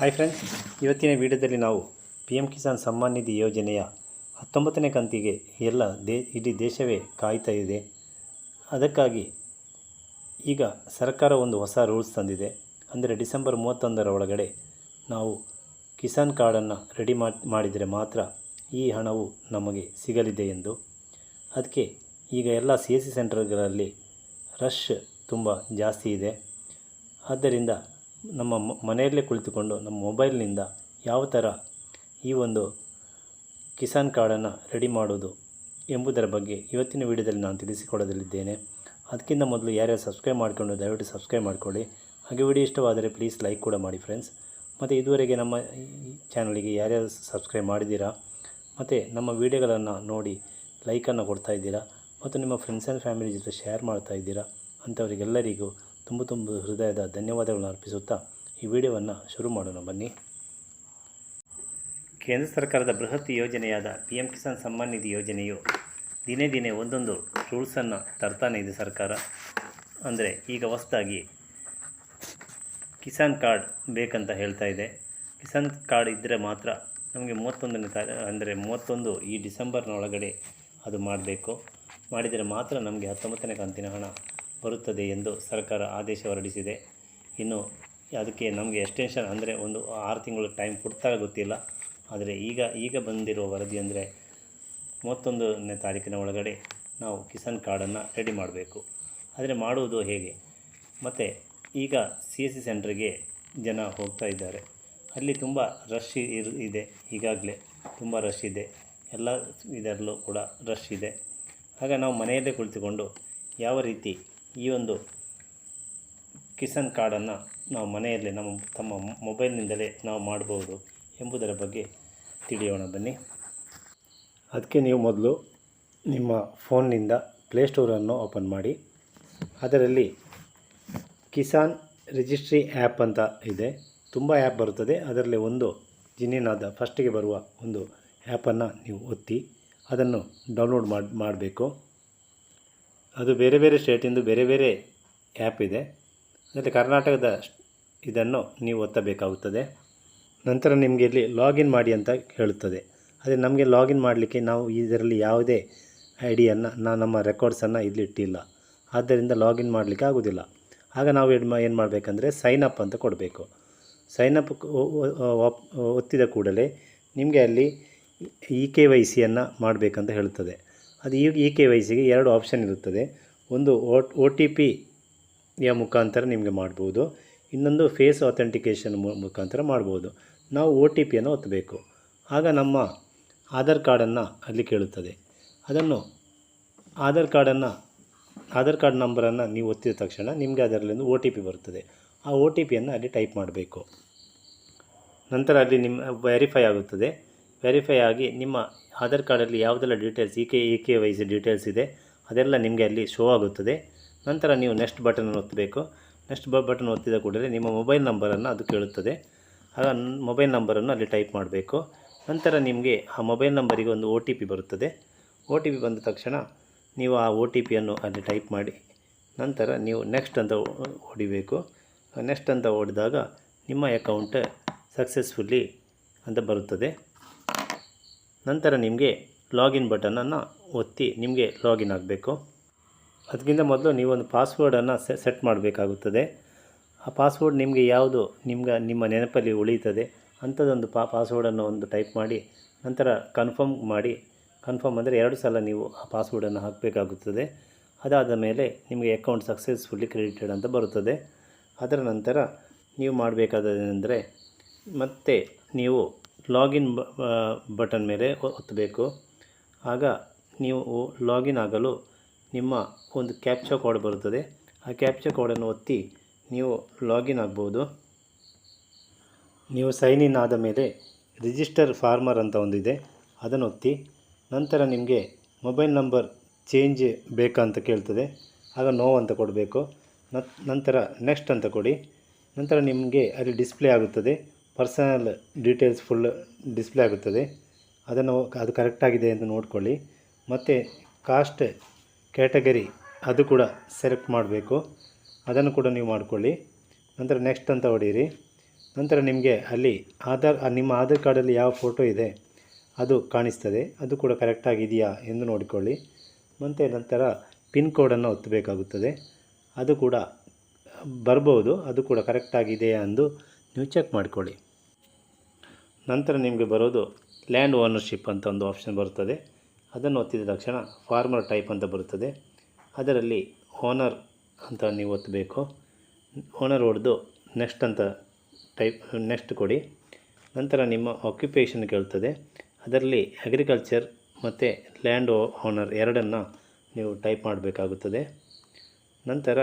Hi friends, ಇವತ್ತಿನ ವಿಡಿಯೋದಲ್ಲಿ ನಾವು ಪಿ ಎಮ್ ಕಿಸಾನ್ ಸಮ್ಮಾನ್ ನಿಧಿ ಯೋಜನೆಯ 19ನೇ ಕಂತಿಗೆ ಇಡೀ ದೇಶವೇ ಕಾಯ್ತಾ ಇದೆ. ಅದಕ್ಕಾಗಿ ಈಗ ಸರ್ಕಾರ ಒಂದು ಹೊಸ ರೂಲ್ಸ್ ತಂದಿದೆ. ಅಂದರೆ ಡಿಸೆಂಬರ್ 31ರ ಒಳಗಡೆ ನಾವು ಕಿಸಾನ್ ಕಾರ್ಡನ್ನು ರೆಡಿ ಮಾಡಿದರೆ ಮಾತ್ರ ಈ ಹಣವು ನಮಗೆ ಸಿಗಲಿದೆ ಎಂದು. ಅದಕ್ಕೆ ಈಗ ಎಲ್ಲ CSC ಸೆಂಟರ್ಗಳಲ್ಲಿ ರಶ್ ತುಂಬ ಜಾಸ್ತಿ ಇದೆ. ಆದ್ದರಿಂದ ನಮ್ಮ ಮನೆಯಲ್ಲೇ ಕುಳಿತುಕೊಂಡು ನಮ್ಮ ಮೊಬೈಲ್ನಿಂದ ಯಾವ ಥರ ಈ ಒಂದು ಕಿಸಾನ್ ಕಾರ್ಡನ್ನು ರೆಡಿ ಮಾಡೋದು ಎಂಬುದರ ಬಗ್ಗೆ ಇವತ್ತಿನ ವಿಡಿಯೋದಲ್ಲಿ ನಾನು ತಿಳಿಸಿಕೊಡಲಿದ್ದೇನೆ. ಅದಕ್ಕಿಂತ ಮೊದಲು ಯಾರ್ಯಾರು ಸಬ್ಸ್ಕ್ರೈಬ್ ಮಾಡಿಕೊಂಡು ದಯವಿಟ್ಟು ಸಬ್ಸ್ಕ್ರೈಬ್ ಮಾಡಿಕೊಳ್ಳಿ. ಹಾಗೆ ವಿಡಿಯೋ ಇಷ್ಟವಾದರೆ ಪ್ಲೀಸ್ ಲೈಕ್ ಕೂಡ ಮಾಡಿ ಫ್ರೆಂಡ್ಸ್. ಮತ್ತು ಇದುವರೆಗೆ ನಮ್ಮ ಚಾನಲಿಗೆ ಯಾರ್ಯಾರು ಸಬ್ಸ್ಕ್ರೈಬ್ ಮಾಡಿದ್ದೀರಾ ಮತ್ತು ನಮ್ಮ ವಿಡಿಯೋಗಳನ್ನು ನೋಡಿ ಲೈಕನ್ನು ಕೊಡ್ತಾ ಇದ್ದೀರಾ ಮತ್ತು ನಿಮ್ಮ ಫ್ರೆಂಡ್ಸ್ ಆ್ಯಂಡ್ ಫ್ಯಾಮಿಲಿ ಜೊತೆ ಶೇರ್ ಮಾಡ್ತಾ ಇದ್ದೀರಾ ಅಂಥವರಿಗೆಲ್ಲರಿಗೂ ತುಂಬ ಹೃದಯದ ಧನ್ಯವಾದಗಳನ್ನು ಅರ್ಪಿಸುತ್ತಾ ಈ ವಿಡಿಯೋವನ್ನು ಶುರು ಮಾಡೋಣ ಬನ್ನಿ. ಕೇಂದ್ರ ಸರ್ಕಾರದ ಬೃಹತ್ ಯೋಜನೆಯಾದ PM ಕಿಸಾನ್ ಸಮ್ಮಾನ್ ನಿಧಿ ಯೋಜನೆಯು ದಿನೇ ದಿನೇ ಒಂದೊಂದು ರೂಲ್ಸನ್ನು ತರ್ತಾನೆ ಇದೆ ಸರ್ಕಾರ. ಅಂದರೆ ಈಗ ಹೊಸದಾಗಿ ಕಿಸಾನ್ ಕಾರ್ಡ್ ಬೇಕಂತ ಹೇಳ್ತಾ ಇದೆ. ಕಿಸಾನ್ ಕಾರ್ಡ್ ಇದ್ದರೆ ಮಾತ್ರ ನಮಗೆ 31 ಈ ಡಿಸೆಂಬರ್ನೊಳಗಡೆ ಅದು ಮಾಡಬೇಕು. ಮಾಡಿದರೆ ಮಾತ್ರ ನಮಗೆ 19ನೇ ಕಂತಿನ ಹಣ ಬರುತ್ತದೆ ಎಂದು ಸರ್ಕಾರ ಆದೇಶ ಹೊರಡಿಸಿದೆ. ಇನ್ನು ಅದಕ್ಕೆ ನಮಗೆ ಎಕ್ಸ್ಟೆನ್ಷನ್ ಅಂದರೆ ಒಂದು 6 ತಿಂಗಳು ಟೈಮ್ ಕೊಡ್ತಾ ಗೊತ್ತಿಲ್ಲ. ಆದರೆ ಈಗ ಬಂದಿರುವ ವರದಿ ಅಂದರೆ 31ನೇ ತಾರೀಕಿನ ಒಳಗಡೆ ನಾವು ಕಿಸಾನ್ ಕಾರ್ಡನ್ನು ರೆಡಿ ಮಾಡಬೇಕು. ಆದರೆ ಮಾಡುವುದು ಹೇಗೆ? ಮತ್ತು ಈಗ CSC ಸೆಂಟ್ರಿಗೆ ಜನ ಹೋಗ್ತಾ ಇದ್ದಾರೆ. ಅಲ್ಲಿ ತುಂಬ ರಶ್ ಇದೆ. ಈಗಾಗಲೇ ತುಂಬ ರಶ್ ಇದೆ. ಎಲ್ಲ ಇದರಲ್ಲೂ ಕೂಡ ರಶ್ ಇದೆ. ಆಗ ನಾವು ಮನೆಯಲ್ಲೇ ಕುಳಿತುಕೊಂಡು ಯಾವ ರೀತಿ ಈ ಒಂದು ಕಿಸಾನ್ ಕಾರ್ಡನ್ನು ನಾವು ಮನೆಯಲ್ಲೇ ತಮ್ಮ ಮೊಬೈಲ್ನಿಂದಲೇ ನಾವು ಮಾಡಬಹುದು ಎಂಬುದರ ಬಗ್ಗೆ ತಿಳಿಯೋಣ ಬನ್ನಿ. ಅದಕ್ಕೆ ನೀವು ಮೊದಲು ನಿಮ್ಮ ಫೋನ್ನಿಂದ ಪ್ಲೇಸ್ಟೋರನ್ನು ಓಪನ್ ಮಾಡಿ. ಅದರಲ್ಲಿ ಕಿಸಾನ್ ರಿಜಿಸ್ಟ್ರಿ ಆ್ಯಪ್ ಅಂತ ಇದೆ. ತುಂಬ ಆ್ಯಪ್ ಬರುತ್ತದೆ. ಅದರಲ್ಲಿ ಒಂದು ಜಿನ್ನಿನಾದ ಫಸ್ಟಿಗೆ ಬರುವ ಒಂದು ಆ್ಯಪನ್ನು ನೀವು ಒತ್ತಿ ಅದನ್ನು ಡೌನ್ಲೋಡ್ ಮಾಡಬೇಕು. ಅದು ಬೇರೆ ಬೇರೆ ಸ್ಟೇಟಿಂದು ಬೇರೆ ಬೇರೆ ಆ್ಯಪ್ ಇದೆ. ಅದರಲ್ಲಿ ಕರ್ನಾಟಕದ ಇದನ್ನು ನೀವು ಒತ್ತಬೇಕಾಗುತ್ತದೆ. ನಂತರ ನಿಮಗೆ ಇಲ್ಲಿ ಲಾಗಿನ್ ಮಾಡಿ ಅಂತ ಹೇಳುತ್ತದೆ. ಅದೇ ನಮಗೆ ಲಾಗಿನ್ ಮಾಡಲಿಕ್ಕೆ ನಾವು ಇದರಲ್ಲಿ ಯಾವುದೇ ಐಡಿಯನ್ನು ನಮ್ಮ ರೆಕಾರ್ಡ್ಸನ್ನು ಇಲ್ಲಿ ಇಟ್ಟಿಲ್ಲ. ಆದ್ದರಿಂದ ಲಾಗಿನ್ ಮಾಡಲಿಕ್ಕೆ ಆಗೋದಿಲ್ಲ. ಆಗ ನಾವು ಏನು ಮಾಡಬೇಕಂದ್ರೆ ಸೈನ್ ಅಪ್ ಅಂತ ಕೊಡಬೇಕು. ಸೈನ್ ಅಪ್ ಒತ್ತಿದ ಕೂಡಲೇ ನಿಮಗೆ ಅಲ್ಲಿ KYCಯನ್ನು ಮಾಡಬೇಕಂತ ಹೇಳುತ್ತದೆ. ಅದು KYCಗೆ 2 ಆಪ್ಷನ್ ಇರುತ್ತದೆ. ಒಂದು OTPಯ ಮುಖಾಂತರ ನಿಮಗೆ ಮಾಡ್ಬೋದು, ಇನ್ನೊಂದು ಫೇಸ್ ಅಥೆಂಟಿಕೇಷನ್ ಮುಖಾಂತರ ಮಾಡ್ಬೋದು. ನಾವು OTPಯನ್ನು ಒತ್ತಬೇಕು. ಆಗ ನಮ್ಮ ಆಧಾರ್ ಕಾರ್ಡನ್ನು ಅಲ್ಲಿ ಕೇಳುತ್ತದೆ. ಅದನ್ನು ಆಧಾರ್ ಕಾರ್ಡ್ ನಂಬರನ್ನು ನೀವು ಒತ್ತಿದ ತಕ್ಷಣ ನಿಮಗೆ ಅದರಲ್ಲಿ ಒಂದು OTP ಬರುತ್ತದೆ. ಆ OTPಯನ್ನು ಅಲ್ಲಿ ಟೈಪ್ ಮಾಡಬೇಕು. ನಂತರ ಅಲ್ಲಿ ನಿಮ್ಮ ವೆರಿಫೈ ಆಗುತ್ತದೆ. ವೆರಿಫೈ ಆಗಿ ನಿಮ್ಮ ಆಧಾರ್ ಕಾರ್ಡಲ್ಲಿ ಯಾವುದೆಲ್ಲ ಡೀಟೇಲ್ಸ್ KYC ಡೀಟೇಲ್ಸ್ ಇದೆ ಅದೆಲ್ಲ ನಿಮಗೆ ಅಲ್ಲಿ ಶೋ ಆಗುತ್ತದೆ. ನಂತರ ನೀವು ನೆಕ್ಸ್ಟ್ ಬಟನನ್ನು ಒತ್ತಬೇಕು. ನೆಕ್ಸ್ಟ್ ಬಟನ್ ಒತ್ತಿದ ಕೂಡಲೇ ನಿಮ್ಮ ಮೊಬೈಲ್ ನಂಬರನ್ನು ಅದು ಕೇಳುತ್ತದೆ. ಆಗ ಮೊಬೈಲ್ ನಂಬರನ್ನು ಅಲ್ಲಿ ಟೈಪ್ ಮಾಡಬೇಕು. ನಂತರ ನಿಮಗೆ ಆ ಮೊಬೈಲ್ ನಂಬರಿಗೆ ಒಂದು OTP ಬರುತ್ತದೆ. OTP ಬಂದ ತಕ್ಷಣ ನೀವು ಆ OTPಯನ್ನು ಅಲ್ಲಿ ಟೈಪ್ ಮಾಡಿ ನಂತರ ನೀವು ನೆಕ್ಸ್ಟ್ ಅಂತ ಹೊಡಿಬೇಕು. ನೆಕ್ಸ್ಟ್ ಅಂತ ಹೊಡೆದಾಗ ನಿಮ್ಮ ಅಕೌಂಟ್ ಸಕ್ಸಸ್ಫುಲ್ಲಿ ಅಂತ ಬರುತ್ತದೆ. ನಂತರ ನಿಮಗೆ ಲಾಗಿನ್ ಬಟನನ್ನು ಒತ್ತಿ ನಿಮಗೆ ಲಾಗಿನ್ ಆಗಬೇಕು. ಅದಕ್ಕಿಂತ ಮೊದಲು ನೀವೊಂದು ಪಾಸ್ವರ್ಡನ್ನು ಸೆಟ್ ಮಾಡಬೇಕಾಗುತ್ತದೆ. ಆ ಪಾಸ್ವರ್ಡ್ ನಿಮಗೆ ಯಾವುದು ನಿಮ್ಮ ನೆನಪಲ್ಲಿ ಉಳಿಯುತ್ತದೆ ಅಂಥದ್ದೊಂದು ಪಾಸ್ವರ್ಡನ್ನು ಒಂದು ಟೈಪ್ ಮಾಡಿ ನಂತರ ಕನ್ಫರ್ಮ್ ಮಾಡಿ. ಕನ್ಫರ್ಮ್ ಅಂದರೆ 2 ಸಲ ನೀವು ಆ ಪಾಸ್ವರ್ಡನ್ನು ಹಾಕಬೇಕಾಗುತ್ತದೆ. ಅದಾದ ಮೇಲೆ ನಿಮಗೆ ಅಕೌಂಟ್ ಸಕ್ಸಸ್ಫುಲ್ಲಿ ಕ್ರೆಡಿಟೆಡ್ ಅಂತ ಬರುತ್ತದೆ. ಅದರ ನಂತರ ನೀವು ಮಾಡಬೇಕಾದದೇನೆಂದರೆ ಮತ್ತೆ ನೀವು ಲಾಗಿನ್ ಬಟನ್ ಮೇಲೆ ಒತ್ತಬೇಕು. ಆಗ ನೀವು ಲಾಗಿನ್ ಆಗಲು ನಿಮ್ಮ ಒಂದು ಕ್ಯಾಪ್ಚಾ ಕೋಡ್ ಬರುತ್ತದೆ. ಆ ಕ್ಯಾಪ್ಚಾ ಕೋಡನ್ನು ಒತ್ತಿ ನೀವು ಲಾಗಿನ್ ಆಗ್ಬೋದು. ನೀವು ಸೈನ್ ಇನ್ ಆದ ಮೇಲೆ ರಿಜಿಸ್ಟರ್ ಫಾರ್ಮರ್ ಅಂತ ಒಂದಿದೆ, ಅದನ್ನು ಒತ್ತಿ ನಂತರ ನಿಮಗೆ ಮೊಬೈಲ್ ನಂಬರ್ ಚೇಂಜ್ ಬೇಕಾ ಅಂತ ಕೇಳ್ತದೆ. ಆಗ ನೋ ಅಂತ ಕೊಡಬೇಕು. ನಂತರ ನೆಕ್ಸ್ಟ್ ಅಂತ ಕೊಡಿ. ನಂತರ ನಿಮಗೆ ಅಲ್ಲಿ ಡಿಸ್ಪ್ಲೇ ಆಗುತ್ತದೆ. ಪರ್ಸನಲ್ ಡೀಟೇಲ್ಸ್ ಫುಲ್ ಡಿಸ್ಪ್ಲೇ ಆಗುತ್ತದೆ. ಅದು ಕರೆಕ್ಟಾಗಿದೆ ಅಂತ ನೋಡಿಕೊಳ್ಳಿ. ಮತ್ತು ಕಾಸ್ಟ್ ಕ್ಯಾಟಗರಿ ಅದು ಕೂಡ ಸೆಲೆಕ್ಟ್ ಮಾಡಬೇಕು. ಅದನ್ನು ಕೂಡ ನೀವು ಮಾಡಿಕೊಳ್ಳಿ. ನಂತರ ನೆಕ್ಸ್ಟ್ ಅಂತ ಹೊಡೀರಿ. ನಂತರ ನಿಮಗೆ ಅಲ್ಲಿ ನಿಮ್ಮ ಆಧಾರ್ ಕಾರ್ಡಲ್ಲಿ ಯಾವ ಫೋಟೋ ಇದೆ ಅದು ಕಾಣಿಸ್ತದೆ, ಅದು ಕೂಡ ಕರೆಕ್ಟಾಗಿದೆಯಾ ಎಂದು ನೋಡಿಕೊಳ್ಳಿ. ಮತ್ತು ನಂತರ ಪಿನ್ ಕೋಡನ್ನು ಒತ್ತಬೇಕಾಗುತ್ತದೆ, ಅದು ಕೂಡ ಬರ್ಬೋದು, ಅದು ಕೂಡ ಕರೆಕ್ಟಾಗಿದೆಯಾ ಎಂದು ನೀವು ಚೆಕ್ ಮಾಡಿಕೊಳ್ಳಿ. ನಂತರ ನಿಮಗೆ ಬರೋದು ಲ್ಯಾಂಡ್ ಓನರ್ಶಿಪ್ ಅಂತ ಒಂದು ಆಪ್ಷನ್ ಬರುತ್ತದೆ. ಅದನ್ನು ಒತ್ತಿದ ತಕ್ಷಣ ಫಾರ್ಮರ್ ಟೈಪ್ ಅಂತ ಬರುತ್ತದೆ. ಅದರಲ್ಲಿ ಓನರ್ ಅಂತ ನೀವು ಒತ್ತಬೇಕು. ಓನರ್ ಹೊಡೆದು ನೆಕ್ಸ್ಟ್ ಅಂತ ನೆಕ್ಸ್ಟ್ ಕೊಡಿ. ನಂತರ ನಿಮ್ಮ ಆಕ್ಯುಪೇಷನ್ ಕೇಳ್ತದೆ. ಅದರಲ್ಲಿ ಅಗ್ರಿಕಲ್ಚರ್ ಮತ್ತು ಲ್ಯಾಂಡ್ ಓನರ್ ಎರಡನ್ನು ನೀವು ಟೈಪ್ ಮಾಡಬೇಕಾಗುತ್ತದೆ. ನಂತರ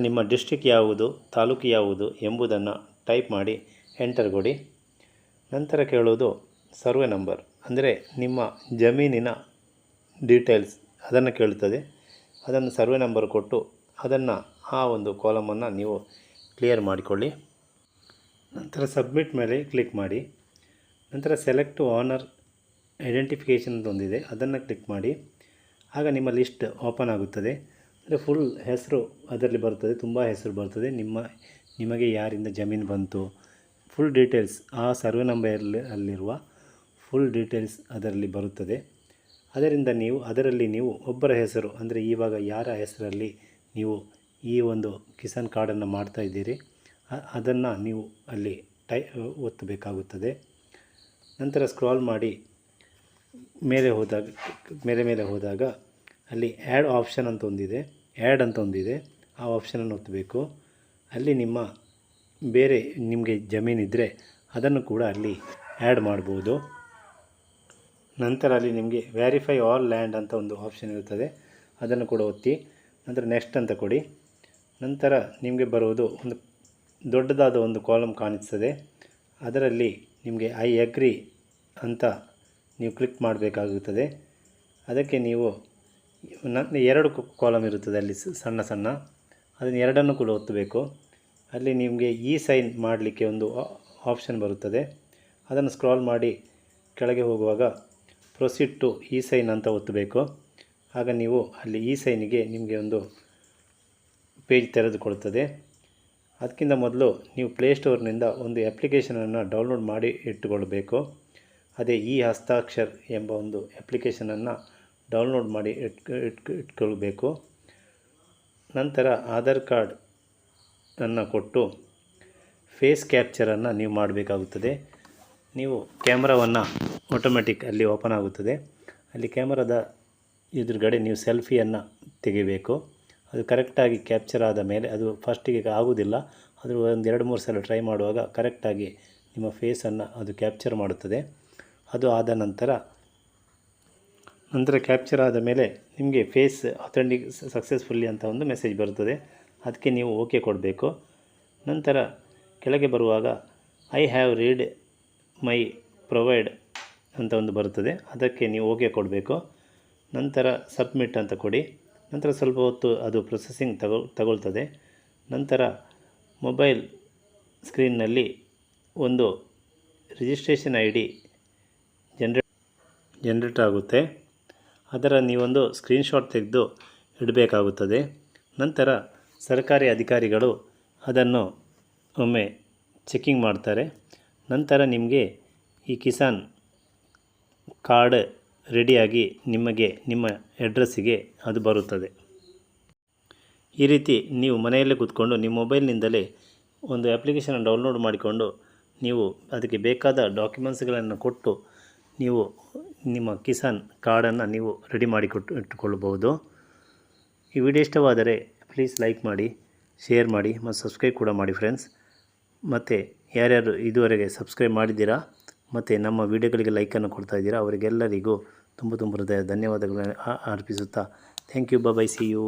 ನಿಮ್ಮ ಡಿಸ್ಟ್ರಿಕ್ಟ್ ಯಾವುದು, ತಾಲೂಕು ಯಾವುದು ಎಂಬುದನ್ನು ಟೈಪ್ ಮಾಡಿ ಎಂಟರ್ ಕೊಡಿ. ನಂತರ ಕೇಳುವುದು ಸರ್ವೆ ನಂಬರ್, ಅಂದರೆ ನಿಮ್ಮ ಜಮೀನಿನ ಡೀಟೇಲ್ಸ್ ಅದನ್ನು ಕೇಳುತ್ತದೆ. ಅದನ್ನು ಸರ್ವೆ ನಂಬರ್ ಕೊಟ್ಟು ಆ ಒಂದು ಕಾಲಮನ್ನು ನೀವು ಕ್ಲಿಯರ್ ಮಾಡಿಕೊಳ್ಳಿ. ನಂತರ ಸಬ್ಮಿಟ್ ಮೇಲೆ ಕ್ಲಿಕ್ ಮಾಡಿ. ನಂತರ ಸೆಲೆಕ್ಟ್ ಓನರ್ ಐಡೆಂಟಿಫಿಕೇಷನ್ ಒಂದಿದೆ, ಅದನ್ನು ಕ್ಲಿಕ್ ಮಾಡಿ. ಆಗ ನಿಮ್ಮ ಲಿಸ್ಟ್ ಓಪನ್ ಆಗುತ್ತದೆ. ಅಂದರೆ ಫುಲ್ ಹೆಸರು ಅದರಲ್ಲಿ ಬರ್ತದೆ, ತುಂಬ ಹೆಸರು ಬರ್ತದೆ. ನಿಮಗೆ ಯಾರಿಂದ ಜಮೀನು ಬಂತು, ಫುಲ್ ಡೀಟೇಲ್ಸ್ ಆ ಸರ್ವೆ ನಂಬರಲ್ಲಿರುವ ಫುಲ್ ಡೀಟೇಲ್ಸ್ ಅದರಲ್ಲಿ ಬರುತ್ತದೆ. ಅದರಲ್ಲಿ ನೀವು ಒಬ್ಬರ ಹೆಸರು, ಅಂದರೆ ಇವಾಗ ಯಾರ ಹೆಸರಲ್ಲಿ ನೀವು ಈ ಒಂದು ಕಿಸಾನ್ ಕಾರ್ಡನ್ನು ಮಾಡ್ತಾಯಿದ್ದೀರಿ ಅದನ್ನು ನೀವು ಅಲ್ಲಿ ಒತ್ತಬೇಕಾಗುತ್ತದೆ. ನಂತರ ಸ್ಕ್ರಾಲ್ ಮಾಡಿ ಮೇಲೆ ಹೋದಾಗ ಅಲ್ಲಿ ಆ್ಯಡ್ ಆಪ್ಷನ್ ಅಂತ ಒಂದಿದೆ, ಆ ಆಪ್ಷನನ್ನು ಒತ್ತಬೇಕು. ಅಲ್ಲಿ ನಿಮಗೆ ಜಮೀನಿದ್ದರೆ ಅದನ್ನು ಕೂಡ ಅಲ್ಲಿ ಆ್ಯಡ್ ಮಾಡ್ಬೋದು. ನಂತರ ಅಲ್ಲಿ ನಿಮಗೆ ವೆರಿಫೈ ಆಲ್ ಲ್ಯಾಂಡ್ ಅಂತ ಒಂದು ಆಪ್ಷನ್ ಇರುತ್ತದೆ, ಅದನ್ನು ಕೂಡ ಒತ್ತಿ. ನಂತರ ನೆಕ್ಸ್ಟ್ ಅಂತ ಕೊಡಿ. ನಂತರ ನಿಮಗೆ ಬರುವುದು ಒಂದು ದೊಡ್ಡದಾದ ಒಂದು ಕಾಲಮ್ ಕಾಣಿಸ್ತದೆ. ಅದರಲ್ಲಿ ನಿಮಗೆ ಐ ಅಗ್ರಿ ಅಂತ ನೀವು ಕ್ಲಿಕ್ ಮಾಡಬೇಕಾಗುತ್ತದೆ. ಅದಕ್ಕೆ ನೀವು ಎರಡು ಕಾಲಮ್ ಇರುತ್ತದೆ ಅಲ್ಲಿ ಸಣ್ಣ, ಅದನ್ನು ಎರಡನ್ನು ಕೂಡ ಒತ್ತಬೇಕು. ಅಲ್ಲಿ ನಿಮಗೆ ಸೈನ್ ಮಾಡಲಿಕ್ಕೆ ಒಂದು ಆಪ್ಷನ್ ಬರುತ್ತದೆ. ಅದನ್ನು ಸ್ಕ್ರಾಲ್ ಮಾಡಿ ಕೆಳಗೆ ಹೋಗುವಾಗ ಪ್ರೊಸೀಡ್ ಟು ಸೈನ್ ಅಂತ ಒತ್ತಬೇಕು. ಆಗ ನೀವು ಅಲ್ಲಿ ಸೈನಿಗೆ ನಿಮಗೆ ಒಂದು ಪೇಜ್ ತೆರೆದುಕೊಳ್ತದೆ. ಅದಕ್ಕಿಂತ ಮೊದಲು ನೀವು ಪ್ಲೇಸ್ಟೋರ್ನಿಂದ ಒಂದು ಅಪ್ಲಿಕೇಶನನ್ನು ಡೌನ್ಲೋಡ್ ಮಾಡಿ ಇಟ್ಟುಕೊಳ್ಬೇಕು. ಅದೇ ಹಸ್ತಾಕ್ಷರ್ ಎಂಬ ಒಂದು ಅಪ್ಲಿಕೇಶನನ್ನು ಡೌನ್ಲೋಡ್ ಮಾಡಿ ಇಟ್ಕೊಳ್ಬೇಕು. ನಂತರ ಆಧಾರ್ ಕಾರ್ಡನ್ನು ಕೊಟ್ಟು ಫೇಸ್ ಕ್ಯಾಪ್ಚರನ್ನು ನೀವು ಮಾಡಬೇಕಾಗುತ್ತದೆ. ನೀವು ಕ್ಯಾಮ್ರಾವನ್ನು ಆಟೋಮೆಟಿಕ್ ಅಲ್ಲಿ ಓಪನ್ ಆಗುತ್ತದೆ. ಅಲ್ಲಿ ಕ್ಯಾಮ್ರಾದ ಎದುರುಗಡೆ ನೀವು ಸೆಲ್ಫಿಯನ್ನು ತೆಗಿಬೇಕು. ಅದು ಕರೆಕ್ಟಾಗಿ ಕ್ಯಾಪ್ಚರ್ ಆದ ಮೇಲೆ, ಅದು ಫಸ್ಟಿಗೆ ಆಗುವುದಿಲ್ಲ, ಅದು ಒಂದು 2-3 ಸಲ ಟ್ರೈ ಮಾಡುವಾಗ ಕರೆಕ್ಟಾಗಿ ನಿಮ್ಮ ಫೇಸನ್ನು ಅದು ಕ್ಯಾಪ್ಚರ್ ಮಾಡುತ್ತದೆ. ಅದು ಆದ ನಂತರ ಕ್ಯಾಪ್ಚರ್ ಆದ ಮೇಲೆ ನಿಮಗೆ ಫೇಸ್ ಅಥೆಂಟಿಕ್ ಸಕ್ಸಸ್ಫುಲ್ಲಿ ಅಂತ ಒಂದು ಮೆಸೇಜ್ ಬರುತ್ತದೆ. ಅದಕ್ಕೆ ನೀವು ಓಕೆ ಕೊಡಬೇಕು. ನಂತರ ಕೆಳಗೆ ಬರುವಾಗ I have read my provide ಅಂತ ಒಂದು ಬರುತ್ತದೆ, ಅದಕ್ಕೆ ನೀವು ಓಕೆ ಕೊಡಬೇಕು. ನಂತರ ಸಬ್ಮಿಟ್ ಅಂತ ಕೊಡಿ. ನಂತರ ಸ್ವಲ್ಪ ಹೊತ್ತು ಅದು ಪ್ರೊಸೆಸಿಂಗ್ ತಗೊಳ್ತದೆ. ನಂತರ ಮೊಬೈಲ್ ಸ್ಕ್ರೀನ್ನಲ್ಲಿ ಒಂದು ರಿಜಿಸ್ಟ್ರೇಷನ್ ID ಜನರೇಟ್ ಆಗುತ್ತೆ. ಅದರ ನೀವೊಂದು ಸ್ಕ್ರೀನ್ಶಾಟ್ ತೆಗೆದು ಇಡಬೇಕಾಗುತ್ತದೆ. ನಂತರ ಸರ್ಕಾರಿ ಅಧಿಕಾರಿಗಳು ಅದನ್ನು ಒಮ್ಮೆ ಚೆಕಿಂಗ್ ಮಾಡ್ತಾರೆ. ನಂತರ ನಿಮಗೆ ಈ ಕಿಸಾನ್ ಕಾರ್ಡ್ ರೆಡಿಯಾಗಿ ನಿಮ್ಮ ಅಡ್ರೆಸ್ಸಿಗೆ ಅದು ಬರುತ್ತದೆ. ಈ ರೀತಿ ನೀವು ಮನೆಯಲ್ಲೇ ಕೂತ್ಕೊಂಡು ನಿಮ್ಮ ಮೊಬೈಲ್ನಿಂದಲೇ ಒಂದು ಅಪ್ಲಿಕೇಶನ್ ಡೌನ್ಲೋಡ್ ಮಾಡಿಕೊಂಡು ನೀವು ಅದಕ್ಕೆ ಬೇಕಾದ ಡಾಕ್ಯುಮೆಂಟ್ಸ್ಗಳನ್ನು ಕೊಟ್ಟು ನೀವು ನಿಮ್ಮ ಕಿಸಾನ್ ಕಾರ್ಡನ್ನು ನೀವು ರೆಡಿ ಇಟ್ಟುಕೊಳ್ಳಬಹುದು. ಈ ವಿಡಿಯೋ ಇಷ್ಟವಾದರೆ ಪ್ಲೀಸ್ ಲೈಕ್ ಮಾಡಿ, ಶೇರ್ ಮಾಡಿ ಮತ್ತು ಸಬ್ಸ್ಕ್ರೈಬ್ ಕೂಡ ಮಾಡಿ ಫ್ರೆಂಡ್ಸ್. ಮತ್ತು ಯಾರ್ಯಾರು ಇದುವರೆಗೆ ಸಬ್ಸ್ಕ್ರೈಬ್ ಮಾಡಿದ್ದೀರಾ ಮತ್ತು ನಮ್ಮ ವಿಡಿಯೋಗಳಿಗೆ ಲೈಕನ್ನು ಕೊಡ್ತಾ ಇದ್ದೀರಾ ಅವರಿಗೆಲ್ಲರಿಗೂ ತುಂಬ ಹೃದಯ ಧನ್ಯವಾದಗಳನ್ನು ಅರ್ಪಿಸುತ್ತಾ thank you. Bye see you.